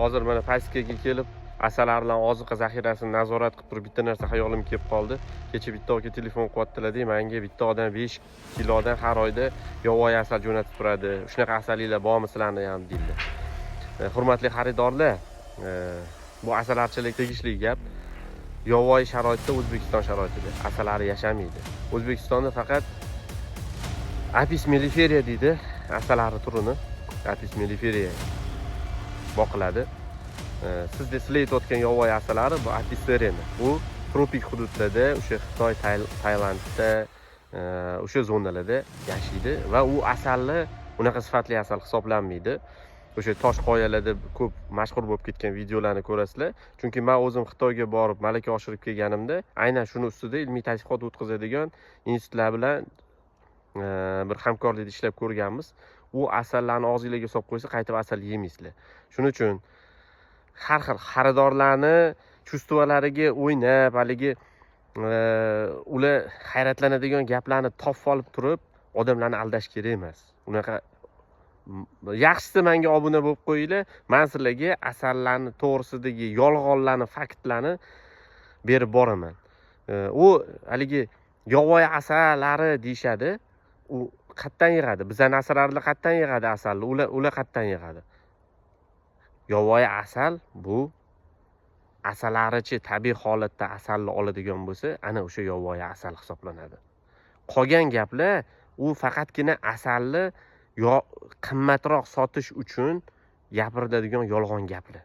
hozir mana pastkaga kelib asallar bilan oziqa zaxirasini nazorat qilib turib bitta narsa hayolim kelib qoldi. Kecha bitta aka telefon qilyaptilar-da, menga bitta odam 5 kilodan har oyda yovvoyi asal jo'natib turadi. Shunaqa asalinglar bormi sizlarni ham deydi. Hurmatli xaridorlar, bu asalarichilik tegishli gap. Yovvoyi sharoitda O'zbekiston sharoitida asalari yashamaydi. O'zbekistonda faqat Apis mellifera deydi asalari turini. Apis mellifera boqiladi. Sizda aytayotgan yovvoyi asalari bu Apis serena. Bu tropik hududlarda, o'sha Xitoy, Tailandda, o'sha zonalarda yashaydi va u asalni unaqa sifatli asal hisoblanmaydi. O'sha tosh qoyalarda ko'p mashhur bo'lib ketgan videolarni ko'rasizlar. Chunki men o'zim Xitoyga borib malaka oshirib kelganimda aynan shuni ustida ilmiy tadqiqot o'tkazadigan institutlar bilan bir hamkorlikda ishlab ko'rganmiz. U asallarni og'zingizga solib qo'ysa, qaytib asal yemaysizlar. Shuning uchun har xil xaridorlarni chuvstvalariga o'ynab, haligi ular hayratlanadigan gaplarni topib olib turib, odamlarni aldash kerak emas. Unaqa yaxshisi menga obuna bo'lib qo'yinglar. Men sizlarga asallarni to'g'risidagi yolg'onlarni, faktlarni berib boraman. U haligi yovvoyi asallari deyshadi. U qayerdan yig'adi? Bizning asallarlar qayerdan yig'adi asalni? Ular qayerdan yig'adi? Yovvoyi asal bu asallarichi tabiiy holatda asalni oladigan bo'lsa, ana o'sha yovvoyi asal hisoblanadi. Qolgan gaplar u faqatgina asalni qimmatroq sotish uchun gapiriladigan yolg'on gaplar.